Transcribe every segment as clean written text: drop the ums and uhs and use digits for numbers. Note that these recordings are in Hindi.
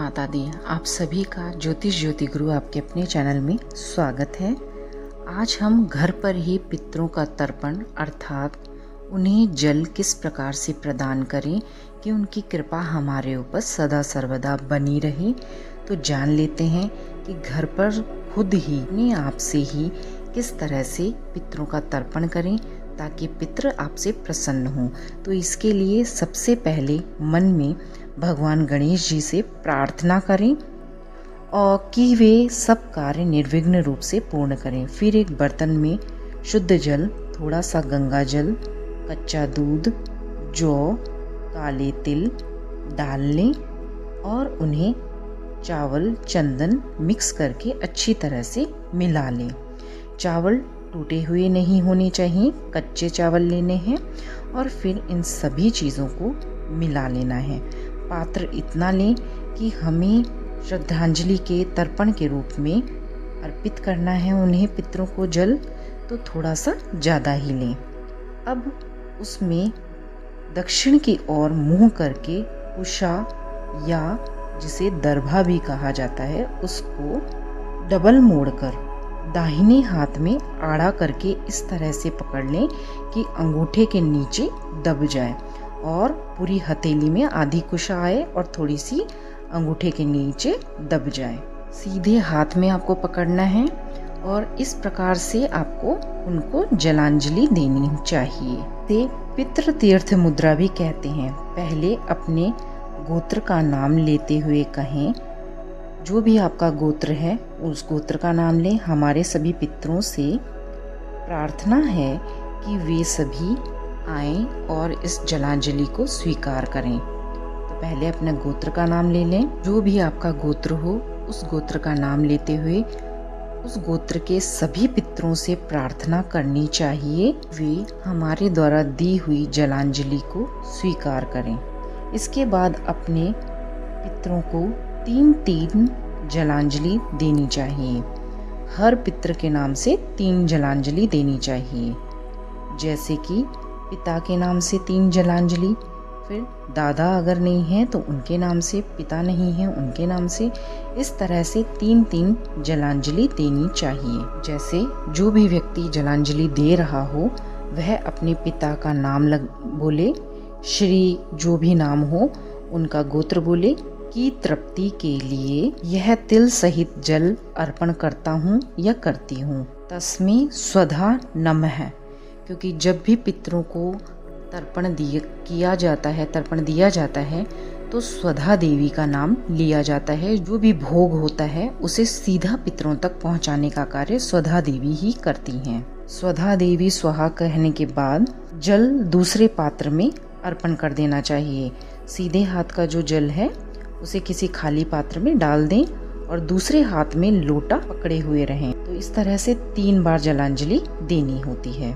माता दी। आप सभी का ज्योतिष ज्योति गुरु आपके अपने चैनल में स्वागत है। आज हम घर पर ही पितरों का तर्पण अर्थात उन्हें जल किस प्रकार से प्रदान करें कि उनकी कृपा हमारे ऊपर सदा सर्वदा बनी रहे। तो जान लेते हैं कि घर पर खुद ही अपने आप से ही किस तरह से पितरों का तर्पण करें ताकि पितृ आपसे प्रसन्न हों। तो इसके लिए सबसे पहले मन में भगवान गणेश जी से प्रार्थना करें और कि वे सब कार्य निर्विघ्न रूप से पूर्ण करें। फिर एक बर्तन में शुद्ध जल, थोड़ा सा गंगा जल, कच्चा दूध, जौ, काले तिल डाल लें और उन्हें चावल चंदन मिक्स करके अच्छी तरह से मिला लें। चावल टूटे हुए नहीं होने चाहिए, कच्चे चावल लेने हैं और फिर इन सभी चीज़ों को मिला लेना है। पात्र इतना लें कि हमें श्रद्धांजलि के तर्पण के रूप में अर्पित करना है उन्हें पितरों को जल, तो थोड़ा सा ज़्यादा ही लें। अब उसमें दक्षिण की ओर मुंह करके कुशा या जिसे दरभा भी कहा जाता है उसको डबल मोड़कर दाहिने हाथ में आड़ा करके इस तरह से पकड़ लें कि अंगूठे के नीचे दब जाए और पूरी हथेली में आधी कुशा आए और थोड़ी सी अंगूठे के नीचे दब जाए। सीधे हाथ में आपको पकड़ना है और इस प्रकार से आपको उनको जलांजलि देनी चाहिए। ते पितृ तीर्थ मुद्रा भी कहते हैं। पहले अपने गोत्र का नाम लेते हुए कहें, जो भी आपका गोत्र है उस गोत्र का नाम लें। हमारे सभी पितरों से प्रार्थना है कि वे सभी आएं और इस जलांजलि को स्वीकार करें। तो पहले अपने गोत्र का नाम ले लें। जो भी आपका गोत्र हो उस गोत्र का नाम लेते हुए उस गोत्र के सभी पितरों से प्रार्थना करनी चाहिए वे हमारे द्वारा दी हुई जलांजलि को स्वीकार करें। इसके बाद अपने पितरों को 3 जलांजलि देनी चाहिए। हर पितृ के नाम से 3 जलांजलि देनी चाहिए। जैसे कि पिता के नाम से 3 जलांजलि, फिर दादा अगर नहीं है तो उनके नाम से, पिता नहीं है उनके नाम से, इस तरह से 3 जलांजलि देनी चाहिए। जैसे जो भी व्यक्ति जलांजलि दे रहा हो वह अपने पिता का नाम बोले, श्री जो भी नाम हो उनका गोत्र बोले की तृप्ति के लिए यह तिल सहित जल अर्पण करता हूँ या करती हूँ। तस्मै स्वधा नमः, क्योंकि जब भी पितरों को तर्पण दिया जाता है तो स्वधा देवी का नाम लिया जाता है। जो भी भोग होता है उसे सीधा पितरों तक पहुँचाने का कार्य स्वधा देवी ही करती हैं। स्वधा देवी स्वाहा कहने के बाद जल दूसरे पात्र में अर्पण कर देना चाहिए। सीधे हाथ का जो जल है उसे किसी खाली पात्र में डाल दें और दूसरे हाथ में लोटा पकड़े हुए रहें। तो इस तरह से 3 बार जलांजलि देनी होती है।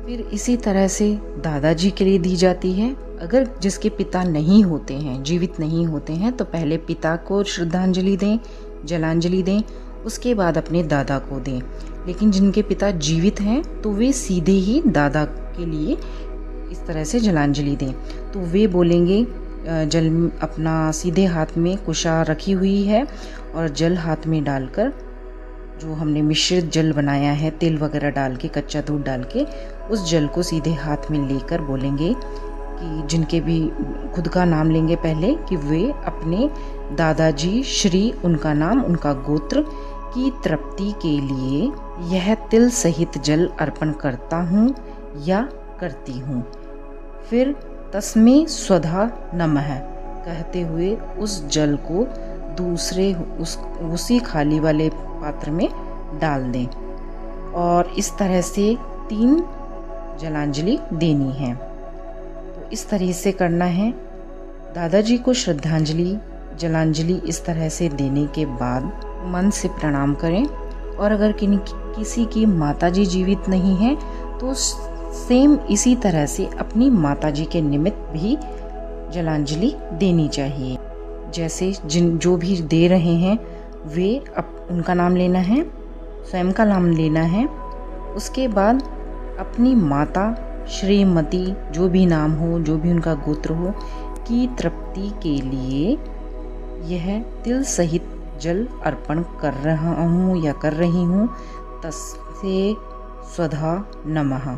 फिर इसी तरह से दादाजी के लिए दी जाती है। अगर जिसके पिता नहीं होते हैं, जीवित नहीं होते हैं, तो पहले पिता को श्रद्धांजलि दें, जलांजलि दें, उसके बाद अपने दादा को दें। लेकिन जिनके पिता जीवित हैं तो वे सीधे ही दादा के लिए इस तरह से जलांजलि दें। तो वे बोलेंगे, जल अपना सीधे हाथ में कुशा रखी हुई है और जल हाथ में डालकर जो हमने मिश्रित जल बनाया है तिल वगैरह डाल के, कच्चा दूध डाल के, उस जल को सीधे हाथ में लेकर बोलेंगे कि जिनके भी खुद का नाम लेंगे पहले कि वे अपने दादाजी श्री उनका नाम उनका गोत्र की तृप्ति के लिए यह तिल सहित जल अर्पण करता हूँ या करती हूँ। फिर तस्मै स्वधा नमः कहते हुए उस जल को उसी खाली वाले पात्र में डाल दें और इस तरह से 3 जलांजलि देनी है। तो इस तरह से करना है। दादाजी को श्रद्धांजलि जलांजलि इस तरह से देने के बाद मन से प्रणाम करें और अगर किसी की माताजी जीवित नहीं है तो सेम इसी तरह से अपनी माताजी के निमित्त भी जलांजलि देनी चाहिए। जैसे जो भी दे रहे हैं वे उनका नाम लेना है, स्वयं का नाम लेना है। उसके बाद अपनी माता श्रीमती जो भी नाम हो, जो भी उनका गोत्र हो, की तृप्ति के लिए यह तिल सहित जल अर्पण कर रहा हूँ या कर रही हूँ, तस्से स्वधा नमः।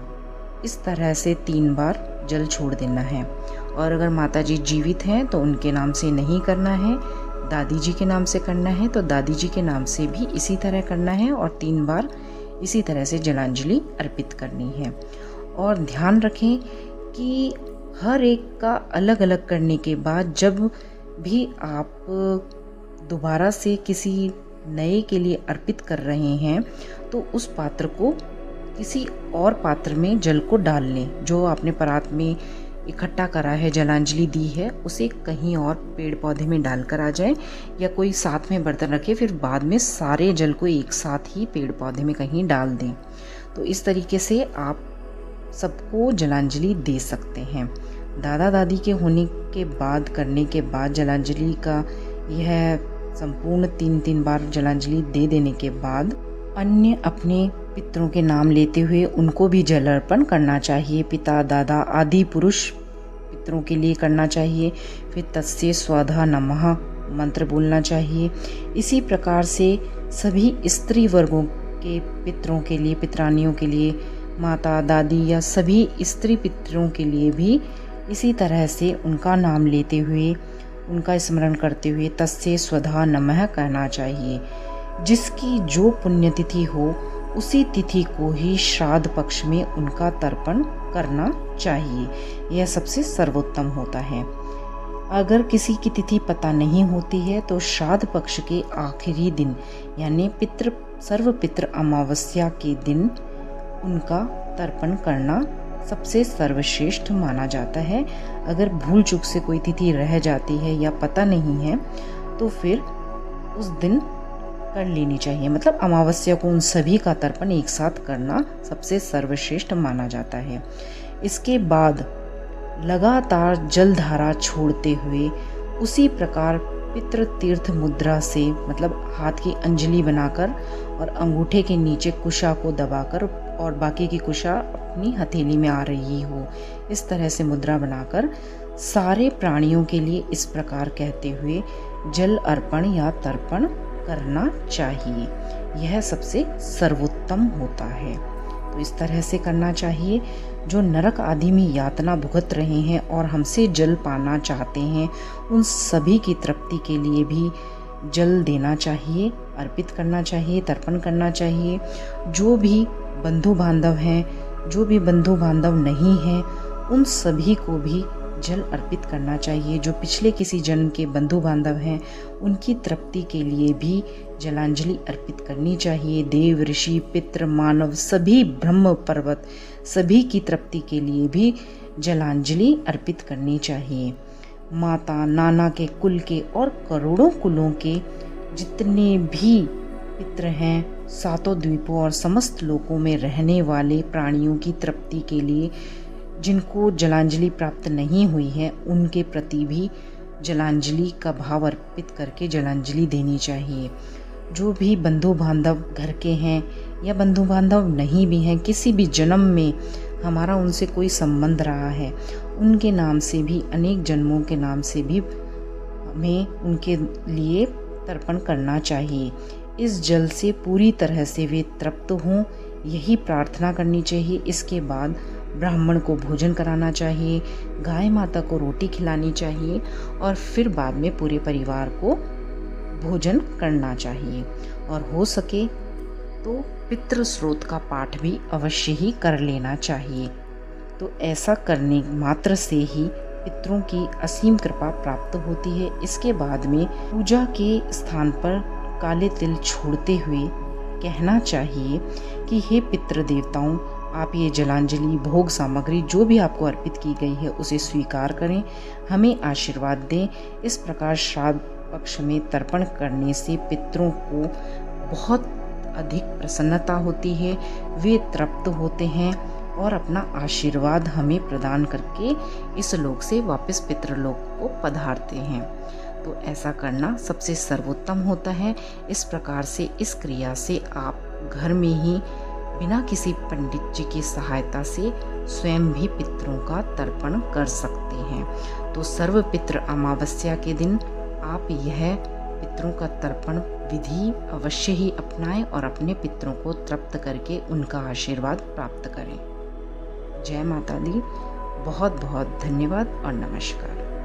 इस तरह से 3 बार जल छोड़ देना है। और अगर माता जी जीवित हैं तो उनके नाम से नहीं करना है, दादी जी के नाम से करना है तो दादी जी के नाम से भी इसी तरह करना है और 3 बार इसी तरह से जलांजलि अर्पित करनी है। और ध्यान रखें कि हर एक का अलग अलग करने के बाद जब भी आप दोबारा से किसी नए के लिए अर्पित कर रहे हैं तो उस पात्र को किसी और पात्र में जल को डाल लें। जो आपने परात में इकट्ठा करा है, जलांजलि दी है, उसे कहीं और पेड़ पौधे में डालकर आ जाए या कोई साथ में बर्तन रखे, फिर बाद में सारे जल को एक साथ ही पेड़ पौधे में कहीं डाल दें। तो इस तरीके से आप सबको जलांजलि दे सकते हैं। दादा दादी के होने के बाद, करने के बाद जलांजलि का यह संपूर्ण 3-3 बार जलांजलि दे देने के बाद अन्य अपने पितरों के नाम लेते हुए उनको भी जल अर्पण करना चाहिए। पिता, दादा आदि पुरुष पितरों के लिए करना चाहिए। फिर तस्से स्वधा नमः मंत्र बोलना चाहिए। इसी प्रकार से सभी स्त्री वर्गों के पितरों के लिए, पितरानियों के लिए, माता, दादी या सभी स्त्री पितरों के लिए भी इसी तरह से उनका नाम लेते हुए, उनका स्मरण करते हुए तस्से स्वधा नमः कहना चाहिए। जिसकी जो पुण्यतिथि हो उसी तिथि को ही श्राद्ध पक्ष में उनका तर्पण करना चाहिए। यह सबसे सर्वोत्तम होता है। अगर किसी की तिथि पता नहीं होती है तो श्राद्ध पक्ष के आखिरी दिन यानी सर्वपितृ अमावस्या के दिन उनका तर्पण करना सबसे सर्वश्रेष्ठ माना जाता है। अगर भूल चूक से कोई तिथि रह जाती है या पता नहीं है तो फिर उस दिन कर लेनी चाहिए। मतलब अमावस्या को उन सभी का तर्पण एक साथ करना सबसे सर्वश्रेष्ठ माना जाता है। इसके बाद लगातार जलधारा छोड़ते हुए उसी प्रकार पितृ तीर्थ मुद्रा से, मतलब हाथ की अंजलि बनाकर और अंगूठे के नीचे कुशा को दबाकर और बाकी की कुशा अपनी हथेली में आ रही हो, इस तरह से मुद्रा बनाकर सारे प्राणियों के लिए इस प्रकार कहते हुए जल अर्पण या तर्पण करना चाहिए। यह सबसे सर्वोत्तम होता है। तो इस तरह से करना चाहिए। जो नरक आदि में यातना भुगत रहे हैं और हमसे जल पाना चाहते हैं, उन सभी की तृप्ति के लिए भी जल देना चाहिए, अर्पित करना चाहिए, तर्पण करना चाहिए। जो भी बंधु बांधव हैं, जो भी बंधु बांधव नहीं हैं, उन सभी को भी जल अर्पित करना चाहिए। जो पिछले किसी जन्म के बंधु बांधव हैं, उनकी तृप्ति के लिए भी जलांजलि अर्पित करनी चाहिए। देव, ऋषि, पितृ, मानव, सभी ब्रह्म पर्वत, सभी की तृप्ति के लिए भी जलांजलि अर्पित करनी चाहिए। माता, नाना के कुल के और करोड़ों कुलों के जितने भी पितृ हैं, 7 द्वीपों और समस्त लोकों में रहने वाले प्राणियों की तृप्ति के लिए, जिनको जलांजलि प्राप्त नहीं हुई है, उनके प्रति भी जलांजलि का भाव अर्पित करके जलांजलि देनी चाहिए। जो भी बंधु बांधव घर के हैं या बंधु बांधव नहीं भी हैं, किसी भी जन्म में हमारा उनसे कोई संबंध रहा है, उनके नाम से भी, अनेक जन्मों के नाम से भी हमें उनके लिए तर्पण करना चाहिए। इस जल से पूरी तरह से वे तृप्त हों, यही प्रार्थना करनी चाहिए। इसके बाद ब्राह्मण को भोजन कराना चाहिए, गाय माता को रोटी खिलानी चाहिए और फिर बाद में पूरे परिवार को भोजन करना चाहिए। और हो सके तो पितृ स्रोत का पाठ भी अवश्य ही कर लेना चाहिए। तो ऐसा करने मात्र से ही पितरों की असीम कृपा प्राप्त होती है। इसके बाद में पूजा के स्थान पर काले तिल छोड़ते हुए कहना चाहिए कि हे पितृ देवताओं, आप ये जलांजलि, भोग सामग्री जो भी आपको अर्पित की गई है उसे स्वीकार करें, हमें आशीर्वाद दें। इस प्रकार श्राद्ध पक्ष में तर्पण करने से पितरों को बहुत अधिक प्रसन्नता होती है, वे तृप्त होते हैं और अपना आशीर्वाद हमें प्रदान करके इस लोक से वापस पितृलोक को पधारते हैं। तो ऐसा करना सबसे सर्वोत्तम होता है। इस प्रकार से, इस क्रिया से आप घर में ही बिना किसी पंडित जी की सहायता से स्वयं भी पितरों का तर्पण कर सकते हैं। तो सर्वपितृ अमावस्या के दिन आप यह पितरों का तर्पण विधि अवश्य ही अपनाएं और अपने पितरों को तृप्त करके उनका आशीर्वाद प्राप्त करें। जय माता दी। बहुत बहुत धन्यवाद और नमस्कार।